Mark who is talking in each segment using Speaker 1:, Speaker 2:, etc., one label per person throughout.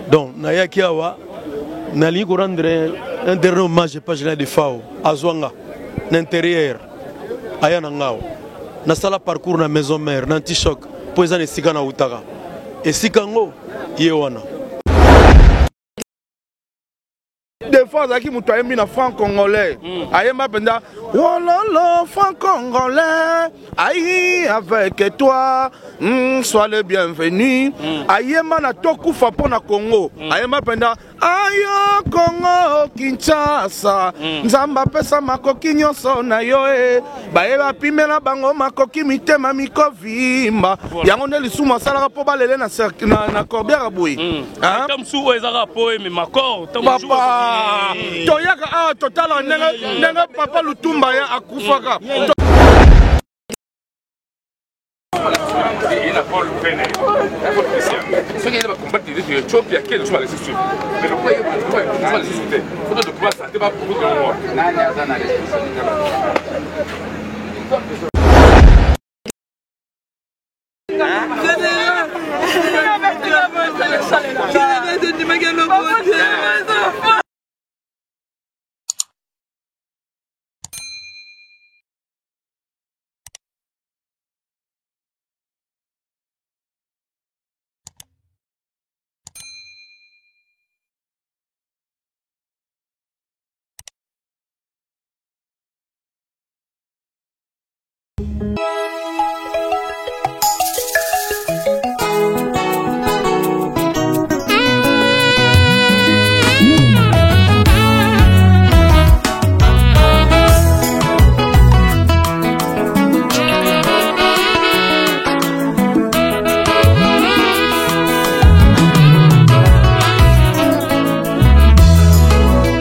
Speaker 1: Donc, Nayaki Awa, Nali ko rendre un dernier hommage à page de FAO, à Zwanga, l'intérieur, à Yanangao. Na sala parcours na maison mère, na anti-choc, pour les années Sigana Outara. Et Sikango, Yewana.
Speaker 2: Des fois, il y a un franc congolais. Il y a un oh lolo, franc congolais. Aïe, avec toi, sois le bienvenu. Aïe, man, toku fa pona Congo. Aïe, mapenda. Ayo Congo Kinshasa. Nzamba pesa makoki nyonso na yo e. Bae ba pimela bango makoki mitema mikovimba. Yango ne lisuma sala po balele na corbière boui.
Speaker 3: Hein? Comme sou ezara po mais makor.
Speaker 2: Papa. Toyaka a total nenga papa Lutumba ya akufaka.
Speaker 4: Il a pas le peine. Ce qui est là combattre les Éthiopiens qui est sur les systèmes. Mais le point est les systèmes. Faut de pouvoir ça débat pour de moi.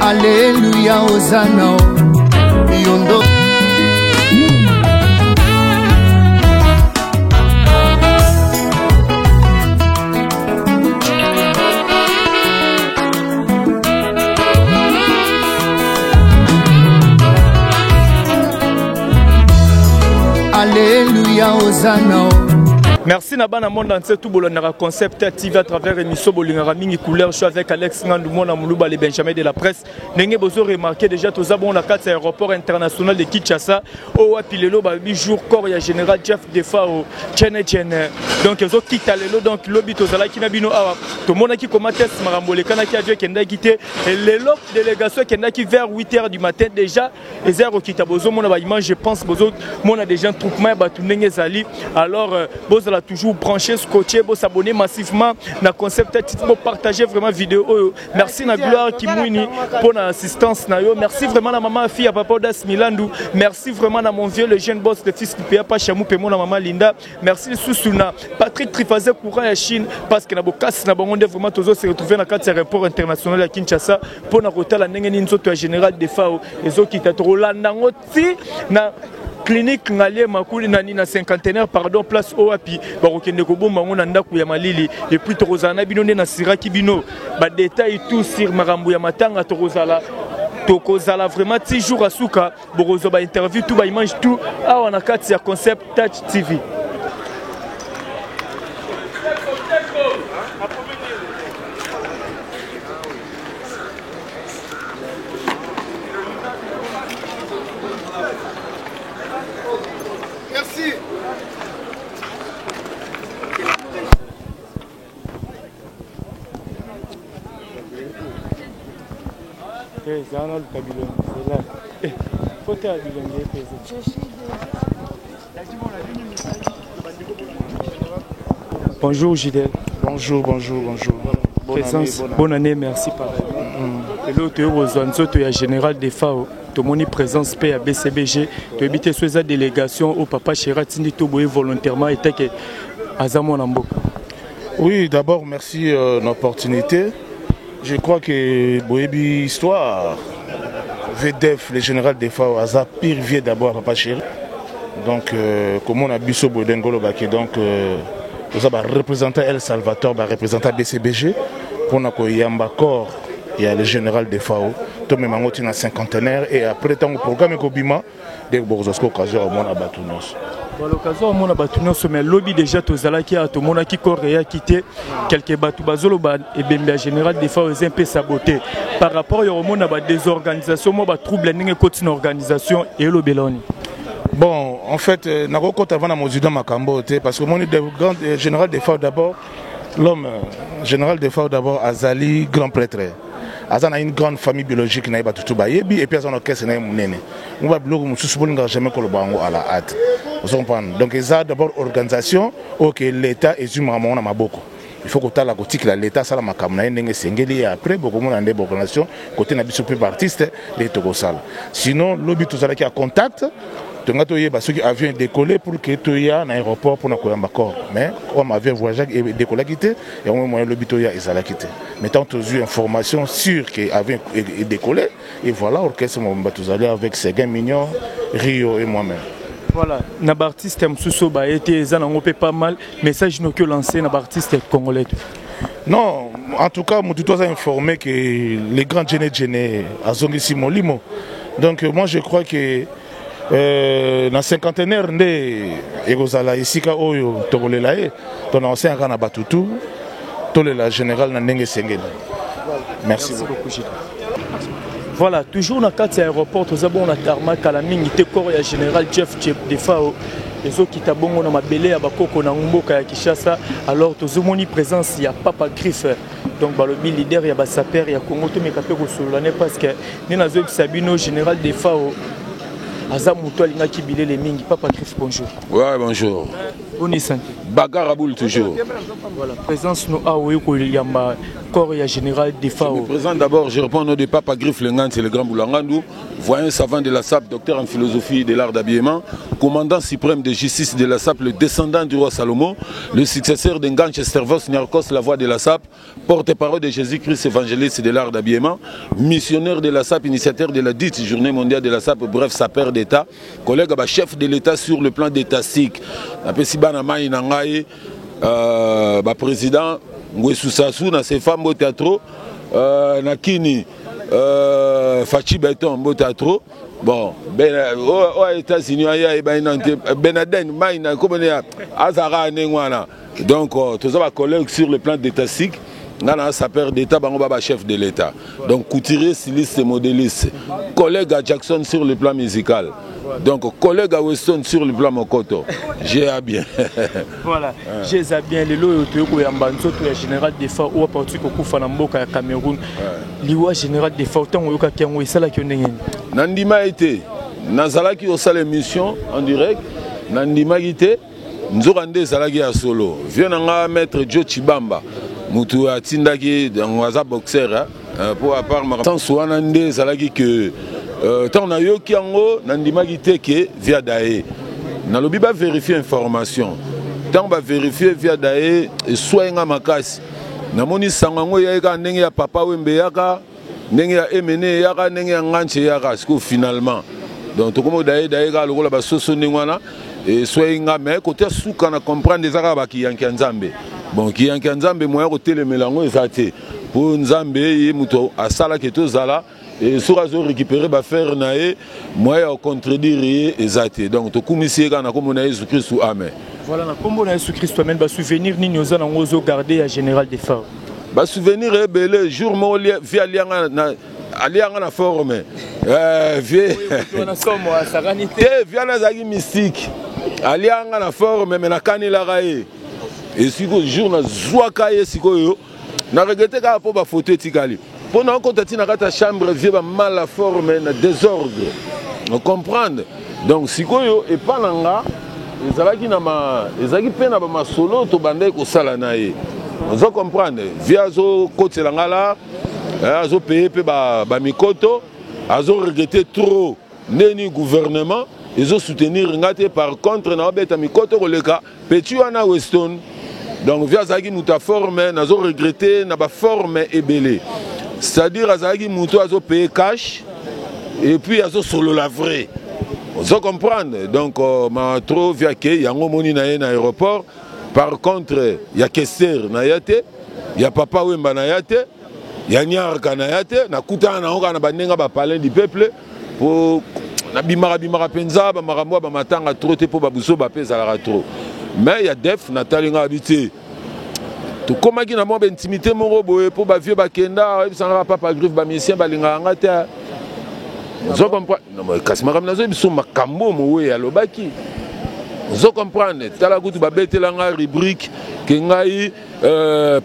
Speaker 5: Alléluia, Hosanna, Yondo. Alléluia, Hosanna.
Speaker 3: Merci Nabana monde entier tout bolonara concept TV à travers émission bolingara mingi couleur show avec Alex Ngandou mona muluba les Benjamin de la presse nenge bozo remarqué déjà tous abon la carte aéroport international de Kinshasa au apilelo ba bi jour corps ya général Jeff Defa au Chene donc zo kita lelo donc lobi tozala kina bino awa to mona ki commenter marambole kana ki avion kenda quitté et lelo délégation kenda ki vers 8h du matin déjà et zéro kita bozo mona ba image je pense bozo mona déjà troupement ba tunenge zali alors bozo la toujours branché, scotché, pour s'abonner massivement na concept pour partager vraiment vidéo. Merci na gloire Kimwini pour l'assistance na yo. Merci vraiment na maman fille à papa Das Milandu. Merci vraiment na mon vieux le jeune boss de fils Pia Pachamou pe mon maman Linda. Merci Sousuna Patrick Trifazé courant à Chine parce que na bokas na bango vraiment tous se retrouver na carte aéroport international à Kinshasa pour na hôtel la ngeni nzoto général de Fao ezo kitatro la nangoti na clinique ngalé makuli nani na cinquantenaire pardon place oapi barokende ko bomba ngona ndaku ya malili et puis torozana bino na siraki bino ba détail tout sur marambo ya matanga torozala tokozala vraiment 6 jours à souka borozo ba interview tout ba image tout awa na kati ya concept Touch TV.
Speaker 2: Merci.
Speaker 3: Bonjour Gidel.
Speaker 6: Bonjour.
Speaker 3: Bonne année, merci pareil. Et l'autre il y a général des FAO. Tout le monde présence paix à BCBG. Tu habites sur la délégation au papa Chérat Tindi Toboé volontairement et que Azamo Nambo.
Speaker 2: Oui, d'abord merci l'opportunité. Je crois que Boébi Histoire, VDF, le général des FAO, Aza pire vieux d'abord papa Chéri. Donc, comme on a vu sur Bodengolo Baké, donc, nous avons représenté El Salvador, représenté BCBG, pour nous yamba corps, il y a le général des FAO, Tomé Mangoti na cinquantenaire, et après, tant que programme Kobima, dès que vous avez l'occasion, on a battu nous.
Speaker 3: L'occasion, on a battu nous, mais le lobby déjà, tout ça qui a tout le monde qui corré a quitté quelques bateaux, et bien le général des FAO est un peu saboté. Par rapport au monde, il y a des organisations, il y a des troubles, il y a une organisation, et le Béloni.
Speaker 2: Bon, en fait, je compte avant Makambo, parce que mon général des FAO d'abord, l'homme, général des FAO d'abord, Azali, grand prêtre. Azan a une grande famille biologique, et puis on a caisse, on va bloquer, jamais à la hâte. Vous comprenez? Donc, il y a d'abord organisation, ok, l'État est humain, on a beaucoup. Il faut que l'État soit la Makamna, et après, beaucoup de monde a organisation, côté n'a pas artiste, les Togosal. Sinon, l'objet tout ça qui a contact. Ceux qui avaient décollé pour que tu aies un aéroport pour nous corps. Mais comme avion voyagé et décollé quitté, et au moins le bitoya est à quitté. Mais tant que tu as une information sûre qu'il avait décollé, et voilà, l'orchestre m'a allé avec Séguin Mignon, Rio et moi-même.
Speaker 3: Voilà, Nabartiste Msousso a été pas mal, message que lancé Nabartiste congolais.
Speaker 2: Non, en tout cas, je dois informer que les grands génés à Zongi Simon Limo. Donc moi je crois que dans la cinquantenaire, Egozala Isika Oyo Togolela, ton ancien Rana Batutu, Tolela général Nandenge Sengel. Merci beaucoup.
Speaker 3: Voilà, toujours dans le cadre de l'aéroport, nous avons un tarmac à la mine, il était corps général Jeff de FAO. Les autres qui t'abonnent à ma belé à Bakoko Namboka à Kishasa, alors tous les monde présence, il y a Papa Griff. Donc le leader, il y a Bassaper, il y a Congo, mais capé Rosolane parce que nous avons Sabino général de FAO. Azam Moutoalinga qui bilé les mingi. Papa Griff, bonjour.
Speaker 4: Ouais, bonjour.
Speaker 3: Bonne santé.
Speaker 4: Bagaraboul toujours.
Speaker 3: Voilà, présence nous a oué Yamba, corps et général des FAO.
Speaker 4: Je me présente d'abord, je réponds au nom de Papa Griff Lengan, c'est le grand Boulangandou, voyant savant de la SAP, docteur en philosophie et de l'art d'habillement, commandant suprême de justice de la SAP, le descendant du roi Salomon, le successeur d'Enganche Stervos Niarkos, la voix de la SAP, porte-parole de Jésus-Christ, évangéliste de l'art d'habillement, missionnaire de la SAP, initiateur de la dite journée mondiale de la SAP, bref, sapeur d'État, collègue chef de l'État sur le plan d'état-sic. Président Ngwesu Sassou na ses femmes au théâtre Nakini Fachi Beton au théâtre bon aux États-Unis Benaden Maïna comme Azara Nengwana donc tous les collègues sur le plan d'état-sic Nana sapeur d'État, chef de l'État. Donc couturier, styliste et modéliste. Collègue à Jackson sur le plan musical. Donc collègue à Weston sur le plan Mokoto. J'ai à bien.
Speaker 3: Voilà, j'ai à bien. Les lois le général des FAO ou à partir de Koufanamboka Cameroun. Liwa général des FAO tant que Kiango Isala qui est
Speaker 4: Nandima été. Nazala qui a l'émission en direct. Nandima été. Nzorande Zalagi à solo. Viens mettre Joe Chibamba. Moutou a tindaki dans un boxeur pour à part ma tant soanande Zalagi que tant na yo kiango nandima giteke via dae. Na lobi ba vérifier information. Tant ba vérifier via dae soit nga makasi. Na moni sangango ya ka ndenge ya papa wembe yaka ndenge ya emene yaka ndenge ya nganche yaka siko finalement. Donc to komo dae ka lokola ba soso ndengwana et soit nga mais côté souka na comprendre des arabes qui yanki nzambe. Bon, qui est en Nzambe, moi, côté le mélange, exacté. Pour Nzambe, il mouto à Sala qui est Zala, et sur Azo récupérer, bah faire naé, moi, à contredire, exacté. Donc, tout comme ici, quand on a Jésus-Christ ou Amen.
Speaker 3: Voilà, comme on a Jésus-Christ, toi-même, bah souvenir, ni nous allons oser garder à Général des FAO.
Speaker 4: Bah souvenir, le jour, moi, via Alianga na forme. Via la mystique. Alianga na forme, mais na canila raé. Et si le jour na zouakaye sikoyo na regretter ka po ba photo etikali pour na kontati na kata chambre vie ba mal la forme na désordre on comprendre donc sikoyo et pas nanga ezalaki na ma ezaki pe na ba masolo to bande ko sala na ye on comprendre via zo kotela ngala azo payer pe ba mikoto azo regretter trop neni gouvernement ils ont soutenir ngate par contre na beta mikoto koleka petit wana Weston donc via zaki muta forme nazo regretter na ba forme ebelé c'est-à-dire azaki muto azo payer cash et puis azo solo la vraie vous comprenez donc ma trop via ke yango moni na aéroport par contre ya Kester na yate ya papa Wemba na yate ya Nyarka na yate na kutana na onga na bandenga ba palais du peuple pour na bimara penza ba marambo ba matanga trop te pour babuso ba pesa la trop mais ya def na talinga habité to komaki na mo ba intimité moko boye pour ba vieux ba kenda ebisanga papa griffe ba misien ba linga ngata zo comprendre non kasi makambo nazo biso makambo mowe ya lobaki zo comprendre tala kutu ba betelanga rubrique ke ngai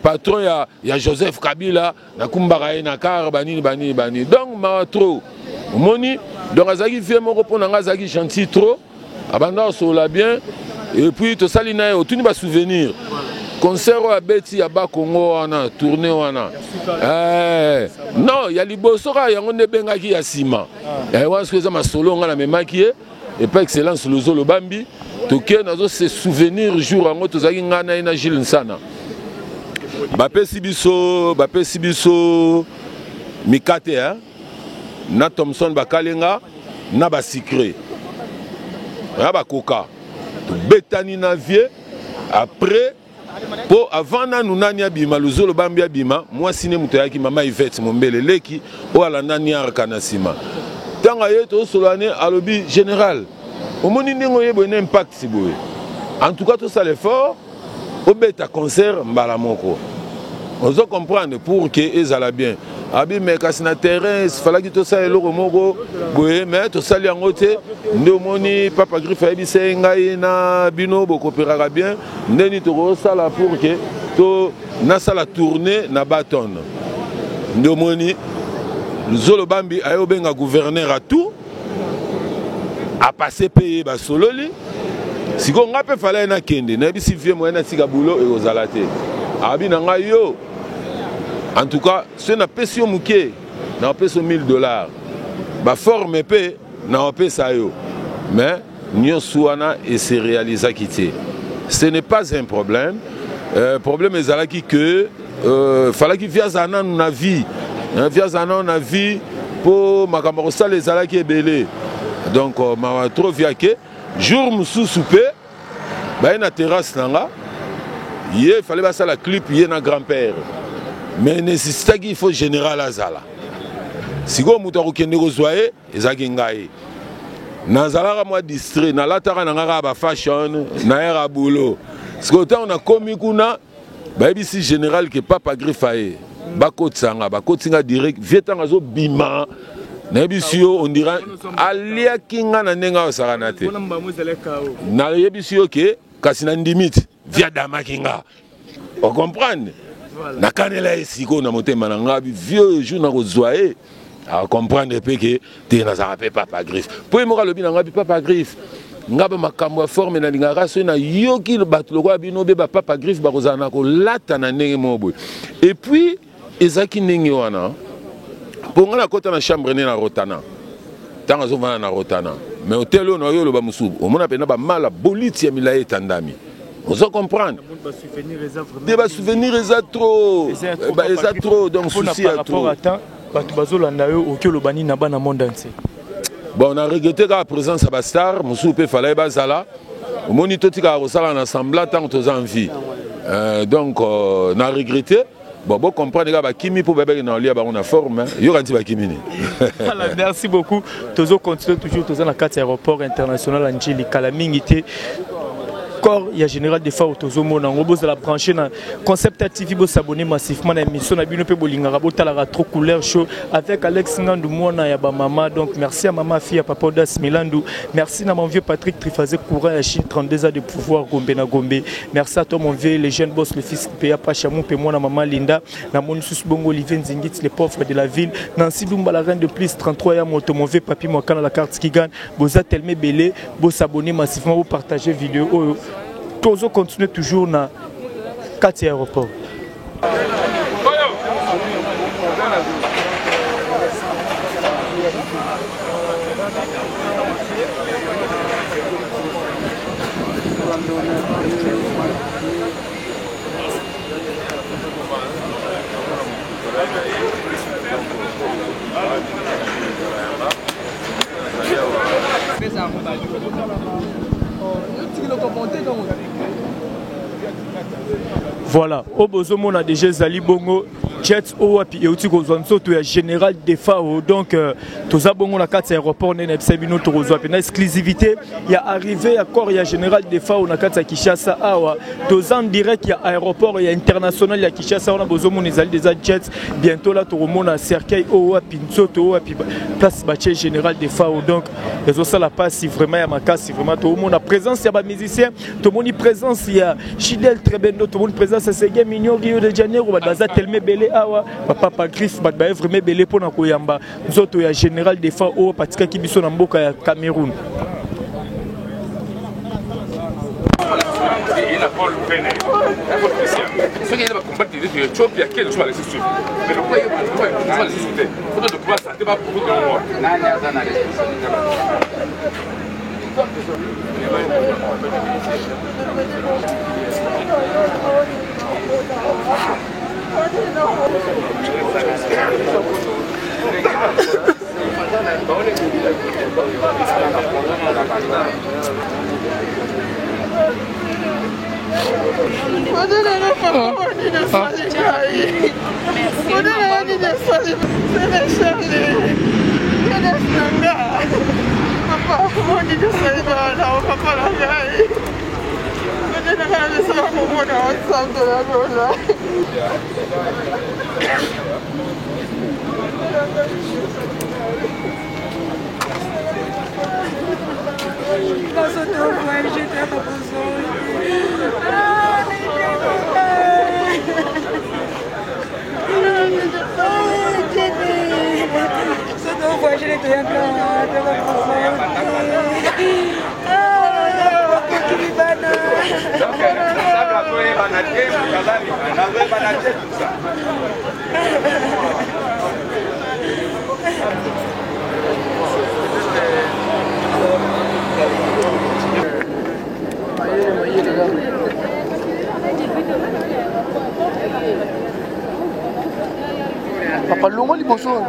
Speaker 4: patron ya Joseph Kabila na kumbaka na car banini donc ma trop moni donc azaki fait mon repos na azaki gentil trop abanda so la bien et puis to salina yo tuni ba souvenir concert à Betty ya ba Congo wana tournée wana non ya liboso ka yango ne bengaki ya sima wa ce que ça ma solo nga na memaki et pas excellence le zolo bambi to ke nazo se souvenir jour ngo to zaki nga na Gilles Nsana bapesi biso mikate na Thompson bakalenga na ba secret na ba koka to betani na vie après po avant na nunani abima luzolo bambi abima moi sine muto yaki mama Yvette Mombele leki o alanda Nyarka na sima tanga yeto solane alobi général omoni ndingo yebo na impact siboye en tout cas tout ça l'effort au beta concert mbala moko on doit comprendre pour que ezala bien abi mais kasi na terrain il fallait que tout ça eloko moko boye mais to sali yango te ndomoni papa griffe ebise ngai na bino boko peraka bien ndeni to sala pour que to na sala tourner na baton ndomoni Zolo Bambi ayo benga gouverneur à tout a passé payer ba sololi siko ngape fallait na kende na bisi vie moyena sika boulot et aux alaté abi na ngai yo en tout cas c'est na pesio muke na peso $1000 ba forme pe na pesa yo mais nyoswana et se réalisa quitté ce n'est pas un problème problème ezalaki que fallait qu'il vienne à na vie na vie pour makambo sala ezalaki ebele donc ma trop viake jour musu souper ba na terrasse nanga il fallait ba ça la clip yé na grand-père mais nécessité qu'il faut général azala siko muto akende ko zoye ezaki ngai nazala moi distrait na lataka nanga ba fashion na era boulot siko on a commis kuna ba bisi général que papa griffaye bakotsanga bakotsinga direct vietanga zo bima na bisio on dira alia kinga na nenga osakana te na yebisio ke kasi na ndimite via dama kinga on comprendre na kanela esiko na motema na ngabi vieux jour na kozwae a comprendre pe ke te na za pe papa griffe po mo kalobi na ngabi papa griffe ngaba makambo ya forme na lingara so na yoki bato lokwa bino be ba papa griffe ba kozana ko lata na ndenge mobo et puis ezaki ndenge wana ponga na kota na chambre ne na rotana tanga zo vana na rotana mais hotel ono yo lo ba musubu omona pena ba mala boliti ya milaye tandami on se comprendre des ba souvenirs eza trop eza trop donc souci à trop
Speaker 3: bato bazolanda yo okelo bani na bana monde entier
Speaker 4: bon on a regretté la présence à Bastar musubu pe fallait bazala omoni totika ko sala na semblant tant to envie donc on a regretté. Bon, vous comprenez que Kimi pour bébé dans l'IA on a forme, il y aura un Kimi.
Speaker 3: Merci beaucoup. Toujours continuer toujours dans la carte aéroport international Angeli Kalamingité. Il y a général des fois autozomo na ngobo za la brancher na concept TV bo s'abonner massivement na émission na bino pe bolinga rabota la trop couleur show avec Alex Ngandou mona ya ba mama donc merci à maman fille à papa Das Milandou merci à mon vieux Patrick Trifazé courant à Chine 32 ans de pouvoir Gombe na Gombe merci à toi mon vieux les jeunes boss le fils Péa Pachamou pe moi na maman Linda na mon sus bongo Olivier Nzingit les pauvres de la ville Nancy Lumba la reine de plus 33 ans moto mon vieux papi moi kana la carte qui gagne boza telme belé bo s'abonner massivement bo partager vidéo Tozo continue toujours na 4 aéroports. Voilà, au besoin on a déjà Zali Bongo, Jets Owapi et aussi Kozwanso, ya général des FAO. Donc, tous abongo la carte aéroport, Nebsebino, Torozo, une exclusivité. Il y a arrivé à corps, il y a général des FAO, na carte Kishasa, Awa. Tous en direct, il y a aéroport, il y a international, il y a Kishasa, on a besoin de Zali des Jets. Bientôt là, Toromona a Cercueil, Owapi, Nzoto, Owapi, place Baché, général des FAO. Donc, les autres, ça la passe, si vraiment il y a ma casse, si vraiment tout le monde a présence, il y a des musiciens, tout le monde a présence, il y a Chidel Trebendo, tout le monde présence. C'est un mignon Rio de Janeiro, baza tellement belé awa, papa Griff, baza vraiment belé pour na koyamba. Nous autres ya général des FAO, patika qui biso na mboka ya Cameroun.
Speaker 2: Papa Longo liboso.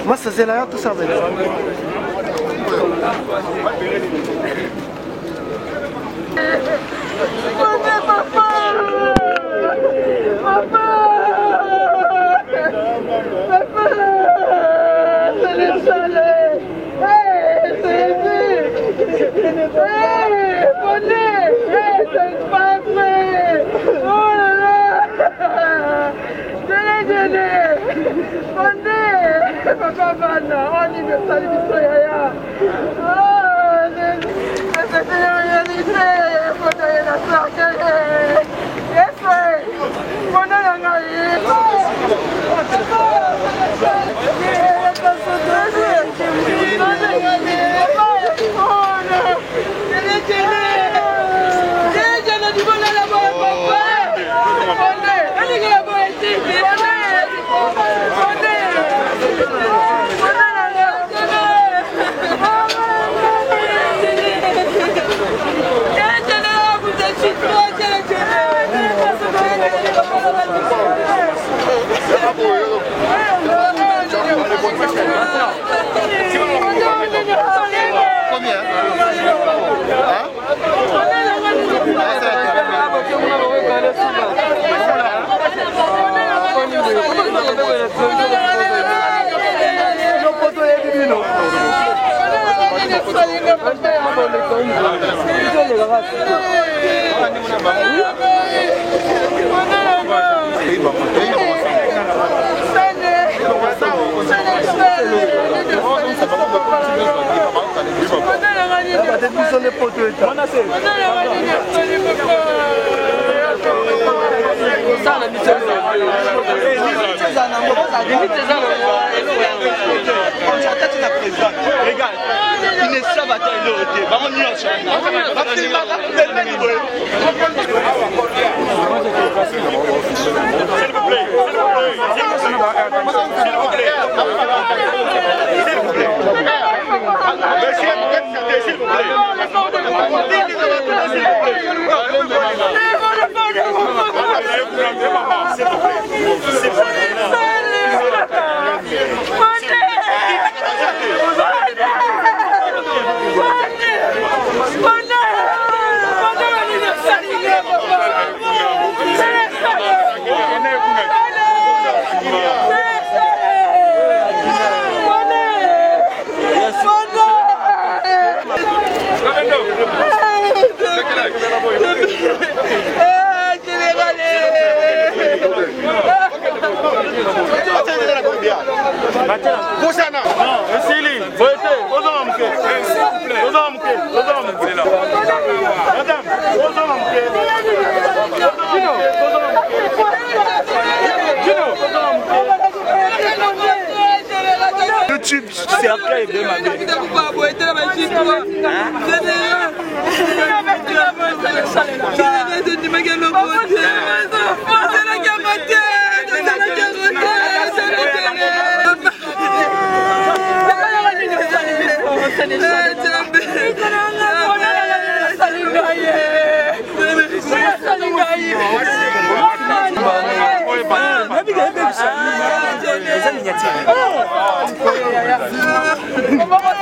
Speaker 2: Mas c'est là tout ça. YouTube, c'est après de ma vie.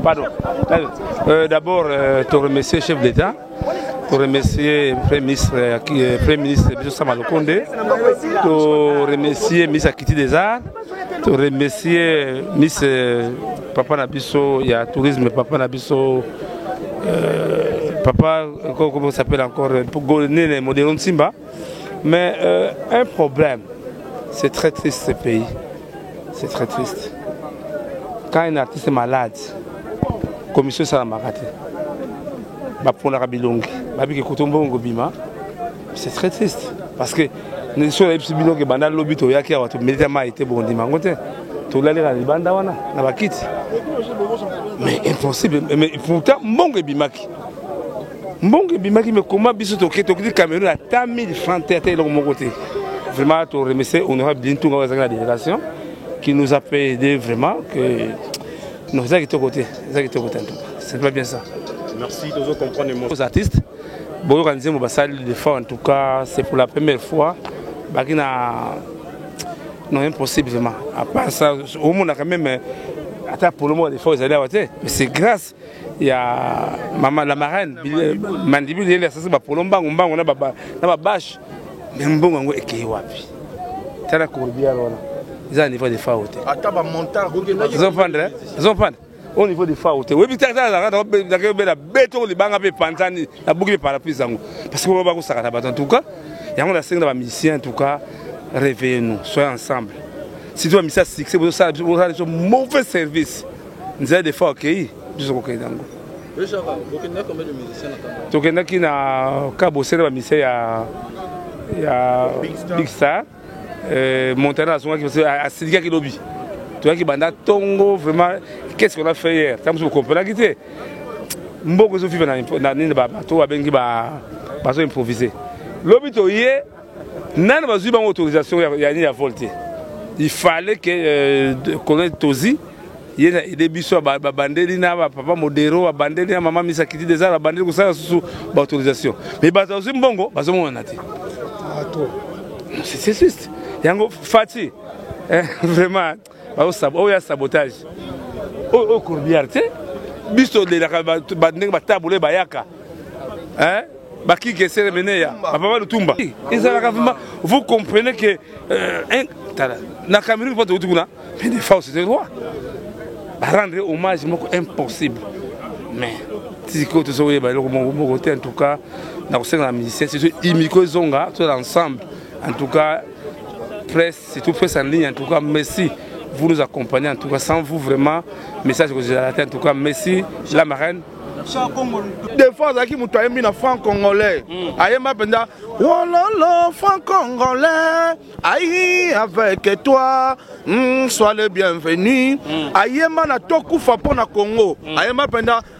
Speaker 6: Pardon. D'abord, te remercier chef d'État, te remercier Premier ministre M. Samalou Kondé, te remercier Miss Akiti des Arts, te remercier Miss Papa Nabiso, il y a tourisme Papa Nabiso, Papa, comment ça s'appelle encore, pour Golné, Modéron Simba. Mais un problème, c'est très triste ce pays, c'est très triste. Quand un artiste est malade, commission Salamarate, c'est très triste. Parce que nous sommes les petits bilons qui sont lobby, qui ont été bon dimanche. Mais impossible. Mais pourtant, mon bimaki. Mon bimaki, mais comment bisous au Cameroun à 1000 francs de mon côté. Vraiment, je remercie honorable Bintou dans la délégation qui nous a aidé vraiment. Non, ça qui est au côté. C'est pas bien ça.
Speaker 7: Merci de vous comprendre.
Speaker 6: Aux artistes, bon organiser mon salle de fois en tout cas, c'est pour la première fois. Non, impossible vraiment. À part ça, au monde a quand même. Attends, pour le moment, des fois, ils allaient à voter. Mais c'est grâce. Il y a maman, la marraine, Mandibule, il y a ça, c'est pour l'omba, on a bâche. Mais bon, on est wapi. T'as la courbie alors. Ils ont un niveau de faute. Ils ont pas. Au niveau des fautes. Oui, mais tu as la béton, les banques, les pantani, la boucle par la puissance. Parce qu'on va pas ça en tout cas. Il y a un signe de la mission en tout cas. Réveillez-nous, soyons ensemble. Si tu as mis ça succès, vous avez un mauvais service. Nous avons des fois accueillis. Nous sommes accueillis dans le
Speaker 7: Déjà, vous connaissez combien de musiciens là-bas?
Speaker 6: Tu connais qui n'a qu'à bosser dans la mission, il y a Big Star, Montana, à Sidika qui lobby. Tu vois qui banda Tongo, vraiment, qu'est-ce qu'on a fait hier? Vous comprenez qui c'est? Beaucoup de gens vivent dans le bateau, avec qui improviser. Lobby, hier, n'a pas eu d'autorisation, il y a une volonté. Il fallait que connaisse Tozi. Il y a des bisous à Bandeli, papa Modero, à Bandeli, maman Miss Akiti des Arts, à Bandeli, sous autorisation. Mais Bazazi Mbongo, Bazazi Monati. C'est juste. Il y a un Fati. Vraiment, il y a sabotage. Au courbière, tu sais, bisous de la Bandeli, Bataboulé, Bayaka. Baki qui s'est revenu, papa de Tumba. Vous comprenez que. Na Cameroun, mais des fois, c'est le droit. Rendre hommage, c'est impossible. mais sikoyo tozokoyeba eloko moko te en tout cas nakosenga na musicien surtout imiko ezonga tout l'ensemble en tout cas presse surtout presse en ligne en tout cas merci vous nous accompagnez en tout cas sans vous vraiment message que j'ai raté en tout cas merci la marraine.
Speaker 2: Des fois, il y a un franc congolais. Il y a un oh franc congolais. Aïe, avec toi, sois le bienvenu. Il y a un tokufa pour le Congo. Il y a un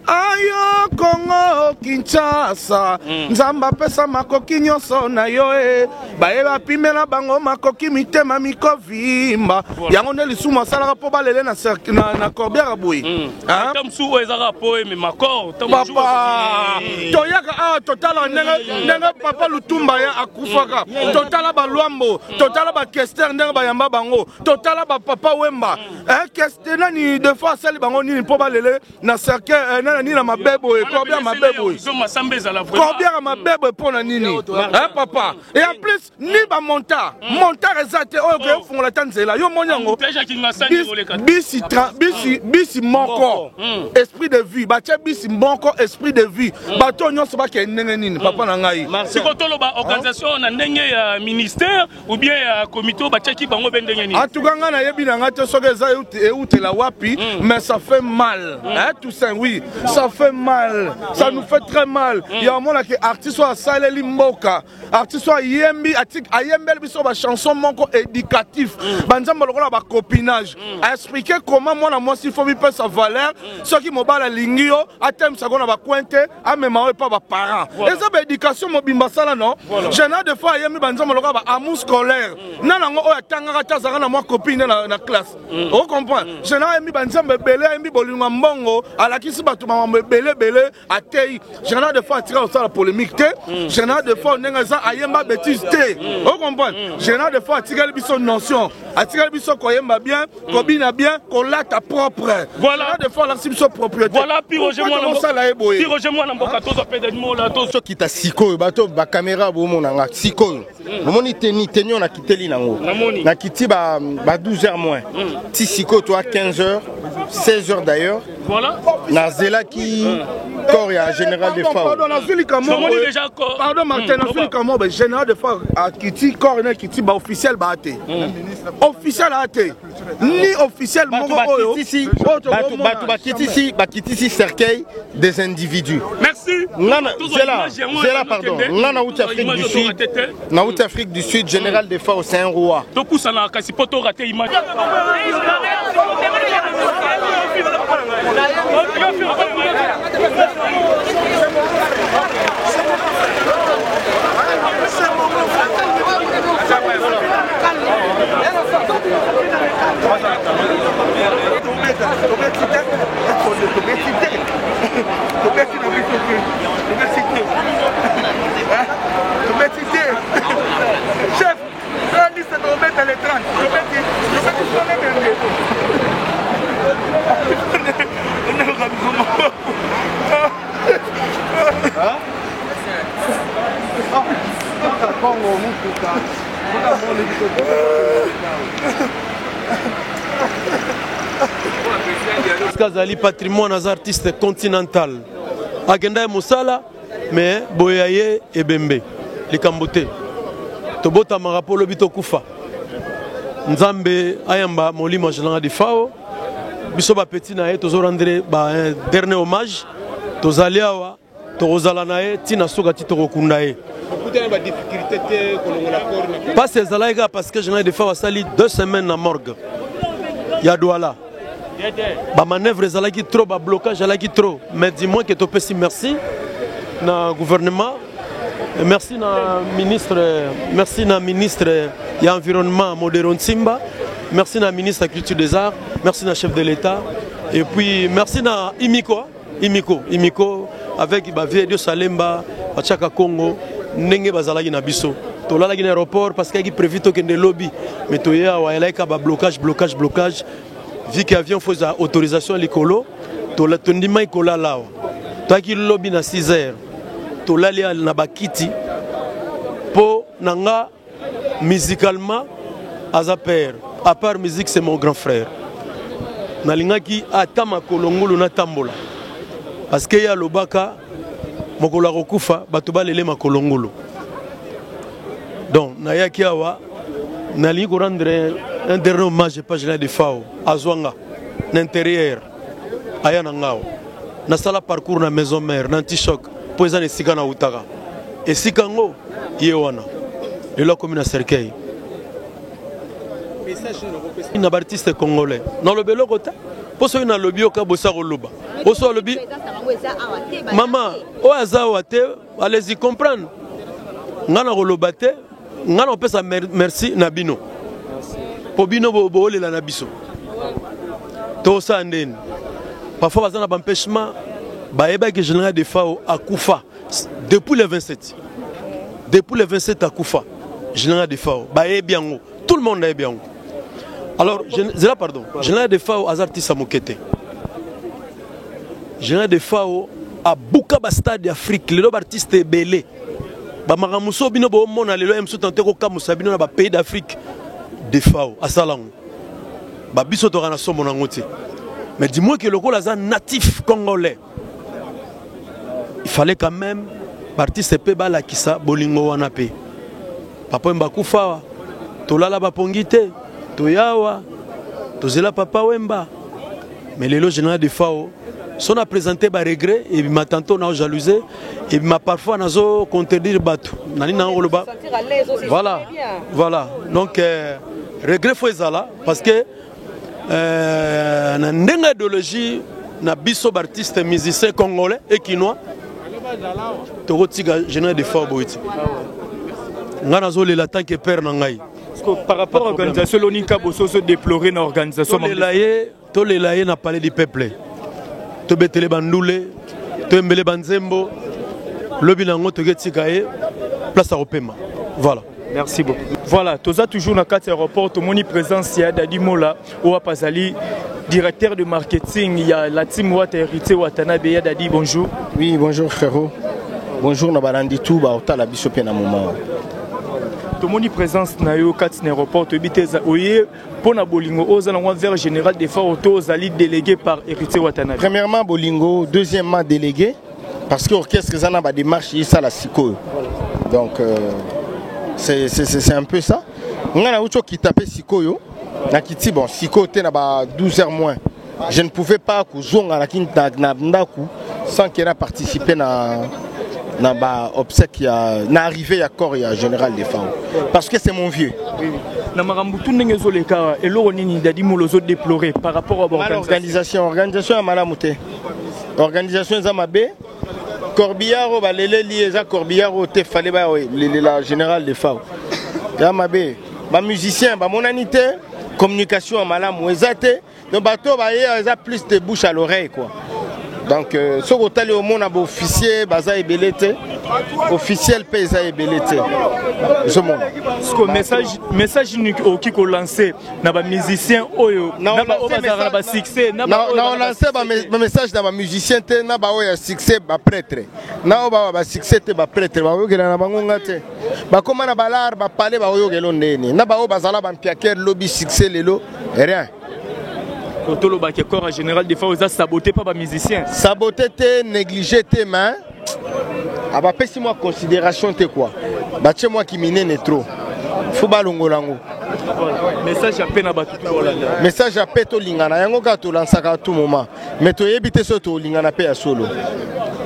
Speaker 2: ayo Congo Kinshasa. Nzamba pesa makoki nyoso na yo e. Baeba pimela bango makoki mitema mikovimba. Yango ne lisu masala po balele na Corbière boui.
Speaker 8: Tamsu ezaka po e me makor.
Speaker 2: Papa, toyaka a totala nenga papa Lutumba ya akufaka. Totala ba Luambo, totala ba Kester nenga ba yamba bango. Totala ba papa Wemba. Kester nani de fois sali bango ni po balele na cercle ni na mabebo e Corbière mabebo. Corbière mabebo pour na nini? Papa. Et en plus ni ba monta ezate o ke fon la tanzela. Yo monyango. Bisi moko. Esprit de vie, ba bisi moko esprit de vie. Bato nyonso ba ke ndenge nini papa na ngai.
Speaker 8: Sikotolo ba organisation na ndenge ya ministère ou bien ya comité ba tchaki bango bendenge nini.
Speaker 2: En tout cas na yebi na ngate soke eza eutela wapi mais ça fait mal. Tout ça oui, ça fait mal. Ça nous fait très mal. Il y a un moment que artiste soit saleli mboka, artiste soit yembi atik ayembel biso ba chanson moko éducatif. Banzamba lokola ba copinage. A expliquer comment moi na moi s'il faut vivre sa valeur, ce qui mobala lingio atem sagona ba pointe a même pas ba parents. Et ça ba éducation mobimba sala non. Général de fois yembi banzamba lokola ba amour scolaire. Nana ngo o tangaka tazaka na moi copine na classe. On comprend. Général yembi banzamba belé yembi bolinga mbongo alakisi batu mama belé atei. Général de fois tira ça la polémique té. Général de fois nenga za ayemba bêtise té. On comprend. Général de fois tira biso notion. Atira biso koyemba bien, kobina bien, kolata propre.
Speaker 8: Voilà
Speaker 2: de fois la biso propriété.
Speaker 8: Voilà Roger moi na mboka tozo pédement là tozo
Speaker 9: kita sikoyo bato ba caméra bo monanga sikoyo momoni tenio na kiteli nango na kiti ba 12h moins ti sikoyo toi 15h 16h d'ailleurs
Speaker 8: voilà
Speaker 9: na zela qui corps ya général de FAO
Speaker 2: pardon na zuli kamo pardon Martin na zuli kamo ba général de FAO a kiti corps na kiti ba officiel ba ate officiel ate ni officiel moko oyo bato ba kiti cercueil des individus.
Speaker 8: Merci.
Speaker 9: Zela, pardon. On a Afrique du Sud. Na Afrique du Sud, général de FAO, c'est un roi.
Speaker 8: Toku sana kasi poto raté image.
Speaker 2: Chef, la liste de Robert elle est 30.
Speaker 1: Kazali patrimoine des artistes continental. Agenda Moussala, mais Boyaye et Bembe. Les Kambote. Tobota Marapolo Bitokufa. Nzambe Ayamba Molima Jelanga de Fao. Bisoba Petit Nae, Tozo rendre un dernier hommage. Tozaliawa, Tozalanae, Tina Sogati Torokundae. Pas ces alaïgas parce que Jelanga de Fao sali 2 semaines à morgue. Yadouala. Ba manœuvre ezalaki trop, ba blocage ezalaki trop, mais dis-moi que tu si merci na gouvernement, merci na ministre de l'environnement Modéron Simba, merci na ministre de la culture des arts, merci na chef de l'État et puis merci na Imiko avec ba Vieux Salemba, Bachaka Congo, ndenge bazalaki na biso. Tolalaki na aéroport parce qu'il y a prévu to kende lobby, mais toya wa elaka ba blocage. Vu que l'avion faisait autorisation à l'écolo, tu as dit que tu as là. Tu as dit lobby à 6 heures. Tu as dit que tu pour nanga musicalement, à part musique, c'est mon grand frère. Nalinga qui attend ma kolongolo na tambola. parce que ya lobaka mokolo akokufa bato balele makolo ngulu. Donc nayaki awa nalingi ko rendre un dernier hommage pas général de FAO azwanga l'intérieur aya na ngao na sala parcours na maison mère na anti-choc po ezana esika na utaka esika ngo ye wana lelo komi na cercueil na artiste congolais na lobelo kota poso na lobi oka bosa koloba oso lobi mama o azawa te allez-y comprendre ngana koloba te ngana opesa merci na bino po bino bolela na biso to sa ndeni parfois bazana ba empêchement baeba que général de FAO akufa depuis le 27 akufa général de FAO baebi yango tout le monde est bien. Alors là pardon général de FAO azarti samokete général de FAO a buka ba stade d'Afrique les artistes belé ba makamuso bino bo mona lelo emso tante ko kamusa bino na ba pays d'Afrique de FAO asalango ba biso to kana somo na ngoti. Mais dis-moi que le rôle est natif congolais. Il fallait quand même l'artiste Peba la kisa bolingo wanape. Papa Mbakufa, tolala bapongite, toyawa, tozela papa Wemba. Mais les loges générales de FAO sont à présenter par regret et ma tantôt n'a jalousé et ma parfois n'a zo contredire batu. Nani na ngoloba. Voilà. Donc regret faut ezala parce que na ndenga idéologie na biso artiste musicien congolais et quinois tokotika général de FAO boiti ngana zo le tant que père na ngai
Speaker 3: par rapport à l'organisation l'onika boso se déplorer na organisation
Speaker 1: to le laye na palais du peuple to betele bandule to mbele banzembo lobi nango toketika e place à opema voilà.
Speaker 3: Merci beaucoup. Voilà, tu as toujours dans 4 aéroports, tu as présence il Dadi Mola, ou Pazali, directeur de marketing, il y a la team Ouata Hérité Watanabe. Dadi, bonjour.
Speaker 9: Oui, bonjour frérot. Bonjour Nabarandi tout, Baota la Bissopé na moment.
Speaker 3: Tu as présence dans 4 aéroports, tu as pour na Bolingo, aux alentours vers général des FAO, tu as délégué par Hérité Watanabe.
Speaker 9: Premièrement Bolingo, deuxièmement délégué, parce que l'orchestre Zana a démarché ça la Siko. Donc c'est un peu ça. On a qui tapait Sikoyo. Na kiti bon Siko était na 12 heures moins. Je ne pouvais pas kuzonga na kinta na ndaku sans qu'il ait participé na obsèque na arrivé à corps ya général de FAO parce que c'est mon vieux.
Speaker 3: Na marambutu ndenge zoleka elo nini Dadi Molozo déplorer par rapport à
Speaker 9: l'organisation à Malamouté. Organisation Zamabe Corbillard balele lieza Corbillard te fallait ba la général de FAO. Zamabe ba musicien ba monanité communication à Malamou ezate donc bateau ba ya plus de bouche à l'oreille quoi. Donc ce que tu as au monde officier baza ebelete officiel paysa ebelete ce monde
Speaker 3: ce que message qui ko lancer na ba musicien oyo na ba obazara ba succès na ba
Speaker 9: lancer ba message na ba musicien te na ba oya succès ba prêtre na ba succès te ba prêtre ba oyo na bango ngate ba koma na balar ba parler ba oyo gelo ndeni na ba obazala ba mpiaker lobby succès lelo rien.
Speaker 3: Quand le corps général des FAO saboté par les musiciens.
Speaker 9: Saboté, négligé tes mains. Ah bah si moi considération t'es quoi? Bah c'est moi qui mine trop. Faut pas longolango.
Speaker 3: Message à peine à battu.
Speaker 9: Message à peine au lingana. Yango gato lansaka à tout moment. Mais tu éviter ce to lingana pe à solo.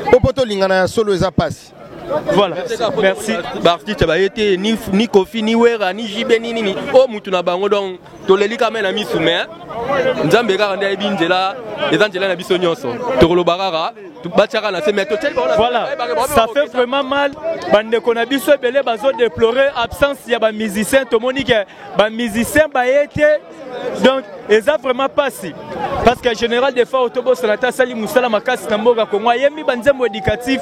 Speaker 9: Popoto lingana à solo eza passe.
Speaker 3: Voilà, merci.
Speaker 10: L'artiste a été ni Kofi, ni Wera, ni Jibé, ni oh, Moutuna Bango, donc, Toleli Kamen a mis sous main. Nzambega Randa Ebinjela, les Angela Nabiso Nyonso, Torolo Barara, Bachara na Semeto.
Speaker 3: Voilà, ça fait vraiment mal. Bande Konabiso Belé Bazo déplorer absence, il y a des musiciens, tout le monde dit que les musiciens été. Donc, ils ont vraiment passé. Parce que le général des FAO, Tobo Sanata Sali Moussala Makas Namboga Kongo, il y a mis Banzemo éducatif.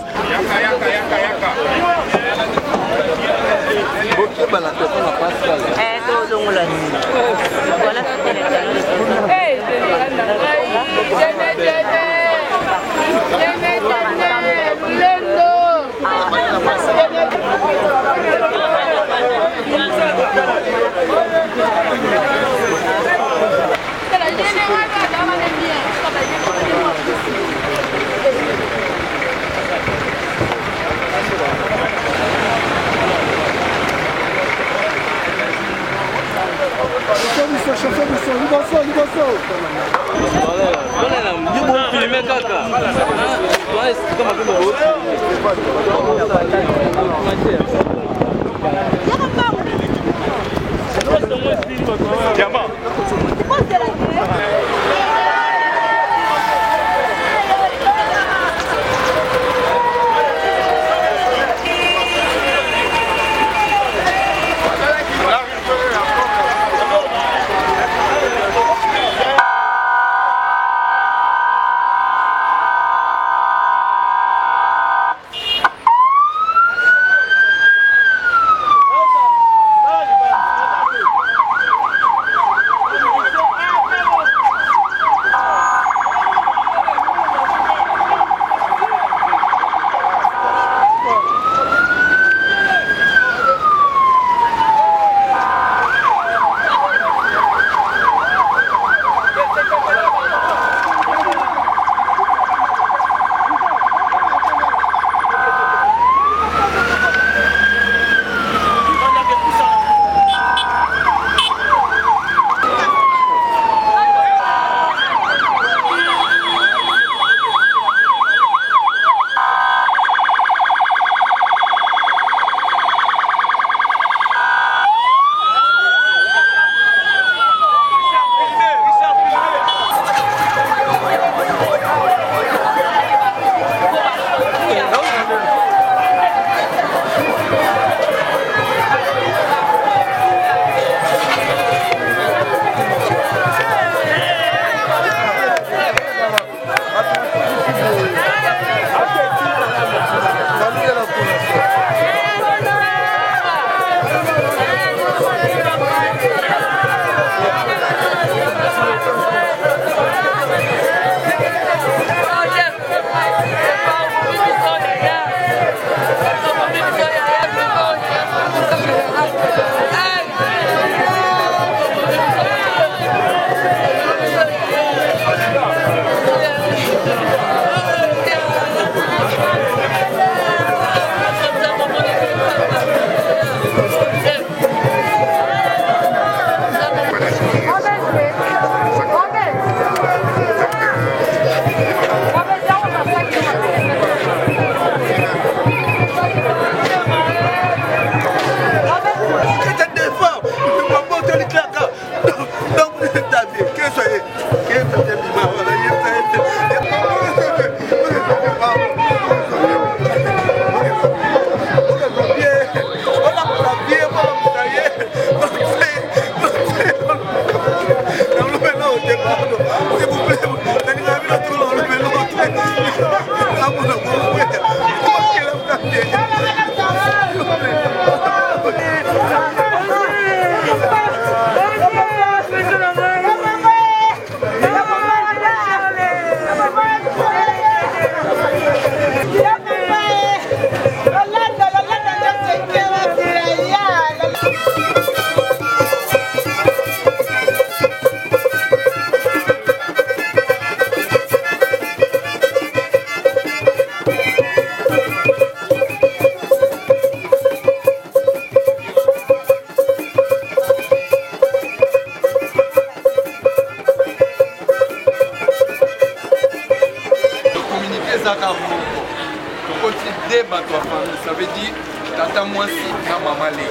Speaker 11: Ça veut dire tata moi si na maman lé.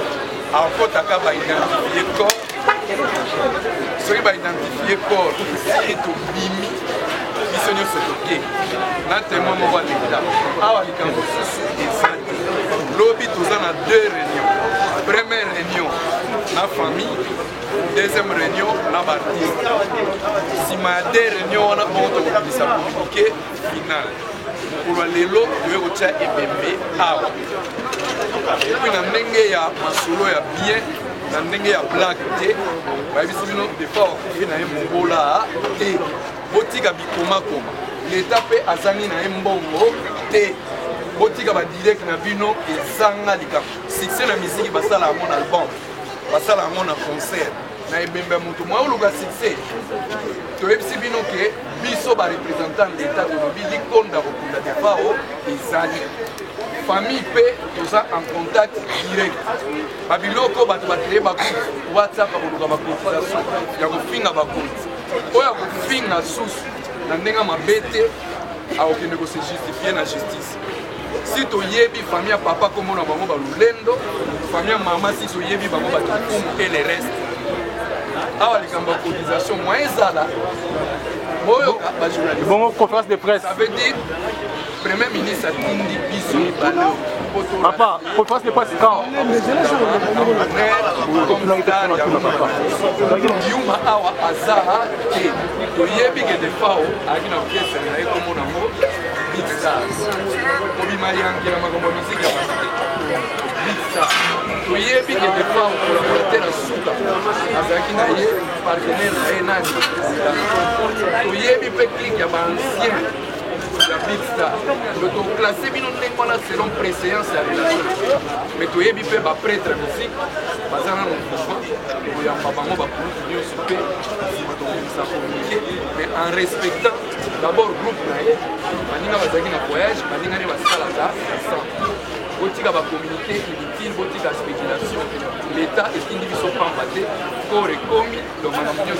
Speaker 11: En fait taka ba identifier corps. Soki ba identifier corps, c'est to bimi. Bisonyo sotoke. Na témoin mo ba leta. Awa likambo sisi ezali. Lobi toza na deux réunions. Première réunion na famille, deuxième réunion na baptiste. Si ma deux réunions on a bon to bisa communiqué final. Pour lelo tu kotia ebembe awa. Et puis na ndenge ya masolo ya bien, na ndenge ya blague te, ba bisino de fort et na mbola te. Botika bikoma koma. L'état pe azangi na mbongo te. Botika ba direct na bino ezanga likambo. Succès na musique basala mon album. Basala mon concert. Na ebembe mutu mwa uluka succès. To ebisi bino ke biso ba représentant de l'état de Lobili konda kokunda de fao ezali. Famille pe toza en contact direct. Babiloko bato ba créer ba WhatsApp ba koluka ba cotisation ya kofinga ba compte. oyo akofinga susu na ndenge mabe te akokende kose justifie na justice. Si toyebi famille ya papa komona bango balulendo, famille ya mama si toyebi bango bakikumu et le reste. Awa likambo ya cotisation moyen ezala boyoka bajournaliste.
Speaker 3: Bon, conférence de presse.
Speaker 11: Ça veut dire Premier ministre atindi biso ebale.
Speaker 3: Papa, conférence de presse quand?
Speaker 11: Yuma awa azaha ke toyebi ke defao akina kesa na ekomona mo big stars. Obima yangira makombo musique ya big stars. Toyebi ke defao collaborateur na suka azaki na ye partenaire na ye nani. Toyebi pe clique ya ancien la big star. Nous classé selon préséance et relation. Mais tu es bipé par prêtre musique, mais en respectant d'abord le groupe, voyage, botika ba communauté inutile, botika spéculation, l'État est une division pambatée, corps et commis, le manamunion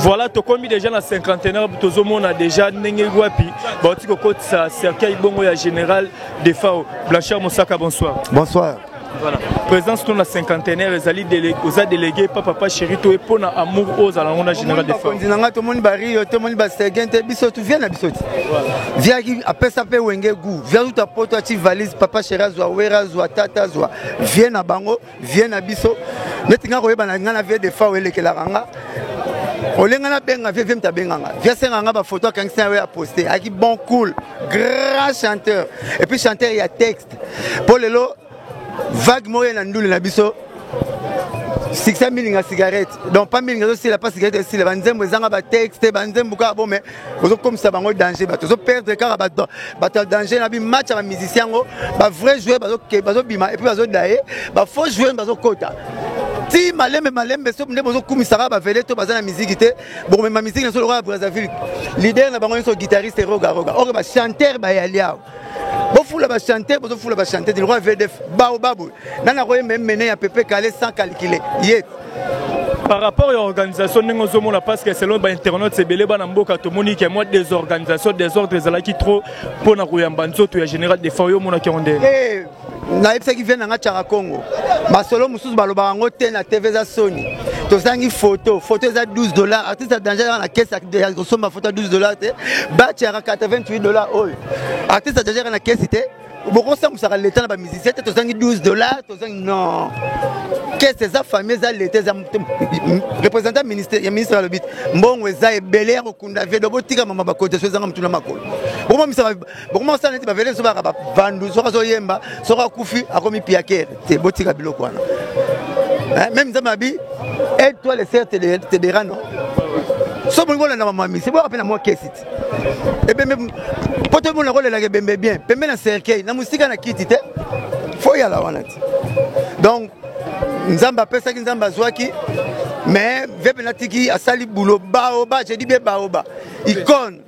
Speaker 3: Voilà, tu as déjà la cinquantenaire, tu as déjà cercueil bongo ya général de FAO. Blanchard Moussaka, bonsoir.
Speaker 12: Bonsoir.
Speaker 3: Voilà. Présence de la cinquantenaire, aux délégués, papa chéri, tu es pour l'amour aux alentours général de FAO.
Speaker 12: Tout le monde barri, tout le monde basseguen, tu viens à Bissot. Viens après ça, peut wenge goût. Viens tout à poto, tu valise, papa chéri, zoa, wera, zoa, tata, zoa. Viens à Bango, viens à Bissot. Maintenant, on a vu des FAO et les Kelaranga. Olengana benga viem ta benganga. Via senganga ba photo quand ça a posté. Aki bon cool, grand chanteur. Et puis chanteur il y a texte. Pour le lot vague moyen na ndule na biso. 600 000 cigarettes. Donc pas 1000 aussi la pas cigarette aussi la banzembo zanga ba texte banzembo ka bon mais comme ça bango danger ba to perdre car ba danger na bi match ba musicien ngo ba vrai joueur ba bima et puis ba dae ba faux joueur ba kota. Si malembe so nde bozo kumisaka ba vele to bazana musique te bon mais ma musique na solo Brazzaville leader na bango so guitariste roga or ba chanteur ba yaliao bo fula ba chanteur bozo fula ba chanteur du roi VDF babu nana ko même mener ya pepe calé sans calculer yet.
Speaker 3: Par rapport à l'organisation, nous avons parce que selon l'internet, c'est belé banamboka to moni que moi des organisations des ordres qui trop pour na kuyambanzo to ya général de Fayo mona ki onde.
Speaker 12: Eh na epsa qui vient na Tchara Congo. Masolo mususu baloba ngo te na TV za Sony. To sangi photo za $12. Artiste danger na caisse de consommer photo $12 te. Ba Tchara $88 oy. Artiste danger na caisse te. Beaucoup ça nous sera l'état na musicien to sangi $12 to sangi non. Qu'est-ce que ça famille za l'état za représentant ministère ministre le bit. Mbongo za ebele ko kunda vedo botika mama ba côté so zanga mtuna makolo. Beaucoup ça neti ba vele so ba vandu so zo yemba so ka kufi akomi piakere. C'est botika biloko wana. Même za mabi aide-toi les certes te dira non. so bon voilà na mami c'est bon appelle moi kesit et ben même poto mon rôle la bembe bien pembe na cercueil na musika na kiti te faut y aller wana donc nzamba pesa ki nzamba zwaki mais vepe na tiki asali boulot baoba j'ai dit bien baoba icône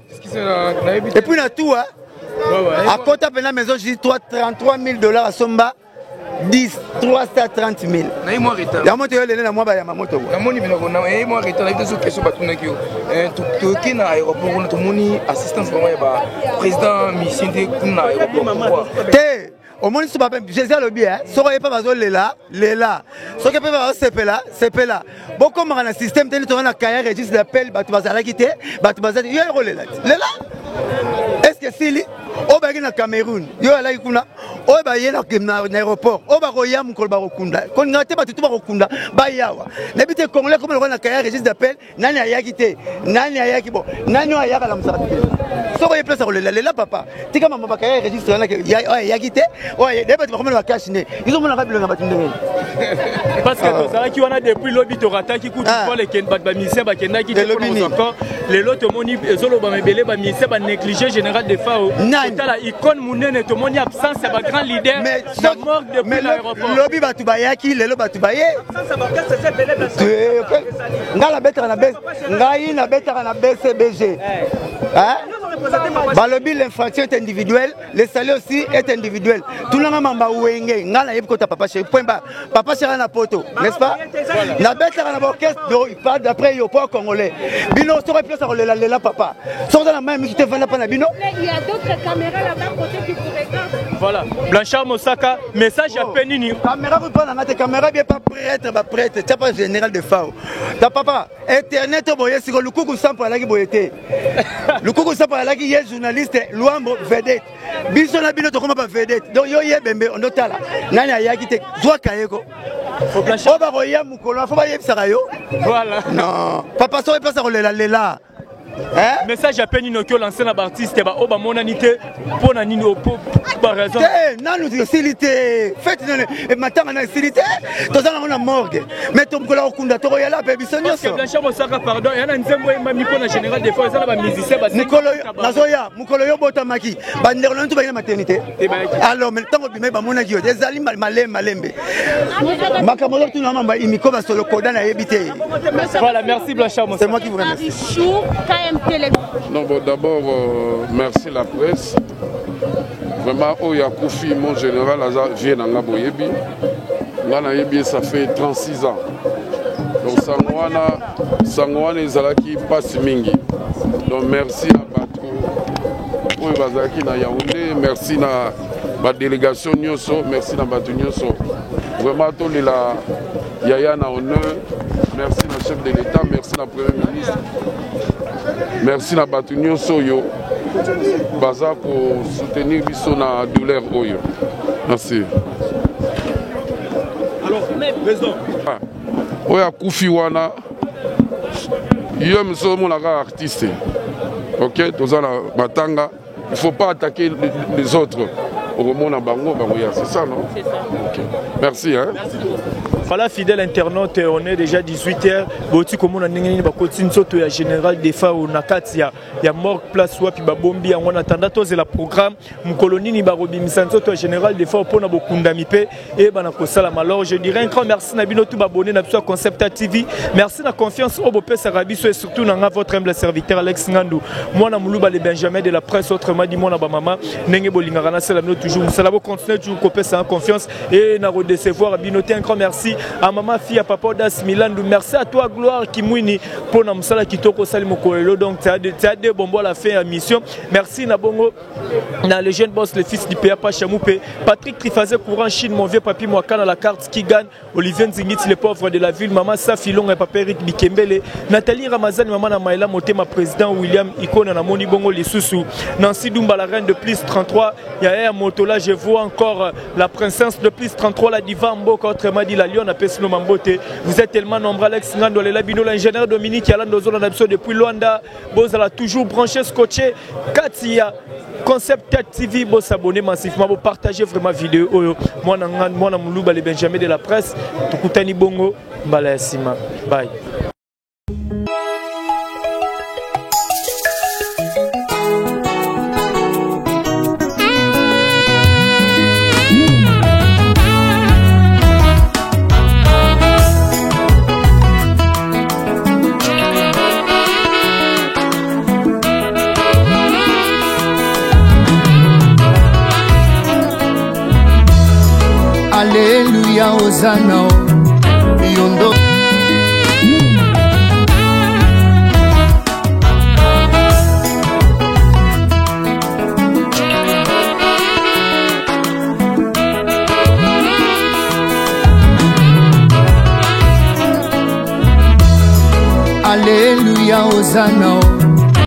Speaker 12: et puis na tout à côté de la maison j'ai dit 33 000 $ à Somba 10 330 000 ya moto yo lele na mwa ba ya mamoto
Speaker 13: na moni bino na moi reta na biso question batuna ki to kina aéroport on to moni assistance vraiment ba président mission de kuna aéroport
Speaker 12: te au monde c'est pas Jésus le bien soko yepa bazo lela soko yepa bazo sepela boko mara système teni to na kaya registre d'appel batu bazala kité batu bazala yo lela est-ce que sili o ba na Cameroun yo ala ikuna o ba yena na aéroport o ba roya mukolo ba rokunda kon ngate batu to ba rokunda ba yawa na bité congolais comme le na kaya registre d'appel nani ayaki te nani ayaki bon nani ayaka la musaka soko ye place lela papa tika mama ba kaya registre na ayaki te ouais des bêtes comme la cache né ils ont mon rappel na batinde
Speaker 3: parce que ça qui on a depuis lobby to rata qui coûte pour les ken ba ministère ba kenda qui te encore les lots moni zolo ba mebele ba ministère ba négligé général de FAO tala icône munene to moni absence ba grand leader la mort depuis l'aéroport
Speaker 12: lobby ba tubayaki lelo ba tubaye ça ba casse c'est belé ngala betara na bes ngai na betara na BCBG hein balobi l'infraction est individuelle le salaire aussi est individuel tout le monde mamba wenge ngala yeb kota papa chéri point bas papa chéri na poto n'est-ce pas na betara na orchestre pas d'après yo pas congolais bino serait plus à lela papa sans la main qui te vend pas na bino
Speaker 14: il y a d'autres caméras là-bas côté qui pourraient
Speaker 3: voilà Blanchard Mosaka message à Penini
Speaker 12: caméra pas na tes caméras bien pas prêtre tu pas général de FAO ta papa internet boye siko lukuku sample la ki boyete lukuku sample la ki ye journaliste Luambo vedette biso na bino to koma ba vedette donc yo ye bembe on dotala nani ayaki te zwa kayeko
Speaker 3: faut Blanchard
Speaker 12: ba roya mukolo faut ba yebisa yo
Speaker 3: voilà
Speaker 12: non papa so pas ça lela
Speaker 3: hein message à Penino qui lancé na artiste ba oba monanité pour na nini pour raison
Speaker 12: nanu silité fête et matanga na silité to za na morgue mais to mkola okunda to ya la pe biso nyonso
Speaker 3: Blanchard Mosaka pardon yana nzembo e mami pour na général des fois ça ba musicien ba
Speaker 12: mukolo nazoya mukolo yo botamaki ba ndero ntu ba na maternité alors mais tango bimé ba monaki yo ezali malembe makamolo tu na mamba imiko ba solo koda na yebité
Speaker 3: voilà merci Blanchard Mosaka
Speaker 12: c'est moi qui vous remercie.
Speaker 15: Non, bon, d'abord, merci la presse. Vraiment, Oya Koufi, mon général, vient dans la Boyebi. Ça fait 36 ans. Donc, Sangwana et Zalaki passent Mingi. Donc, merci à Batou, Bazaki na Yaoundé, merci à la délégation Nyoso, merci à Batou Nyoso. Vraiment, tout le Yaya na honneur, merci à chef de l'État, merci à Premier ministre. Merci à Batunio Soyo, Baza pour soutenir la douleur Oyo. Merci.
Speaker 3: Alors, président.
Speaker 15: Oya Koufiwana, je suis un artiste. Ok, tous la Batanga. Il ne faut pas attaquer les autres. C'est ça, non? C'est ça. Okay. Merci. Hein? Merci.
Speaker 3: Voilà, fidèle internaute, on est déjà 18h. Boti comme on a n'engagé ba continue surtout ya général des FAO na kati ya mort place wapi ba bombi on attend tous la programme mon colonie ni ba robimisa surtout général des FAO pour na bokunda mipe et bana ko sala alors je dirais un grand merci na bino tout abonné na biso Concept TV. Merci na confiance au beau pesa rabiso et surtout na votre humble serviteur Alex Ngandou. Moi na muluba les Benjamin de la presse autrement dit moi na ba maman nenge bolingara na sala toujours ça va continuer toujours ko pesa en confiance et na redecevoir binoter un grand merci à maman fille à papa Das Milandu. Merci à toi Gloire Kimwini pour na musala kitoko sali mokolelo donc tu as des bonbons à la fin de la mission. Merci na bongo na le jeune boss le fils du PA Chamoupe Patrick Trifazé courant Chine mon vieux papi moi à la carte qui gagne Olivier Nzingit les pauvres de la ville maman Safilong et papa Eric Bikembele Nathalie Ramazan maman na Maïla Motema président William Ikona na Moni Bongo les Soussou Nancy Dumba la reine de plus 33 il y a un moto là je vois encore la princesse de plus 33 la diva Mboka autrement dit la Lyon à Pesno Mambote vous êtes tellement nombreux Alex Ngando les labino l'ingénieur Dominique Yalan Dozona d'Abso depuis Luanda Bozala toujours branché scotché Katia Concept TV bon s'abonner massivement bon partager vraiment vidéo moi na muluba les Benjamin de la presse tukutani bongo mbala sima bye
Speaker 5: Alléluia, Hosanna, yondo. Alléluia, Hosanna.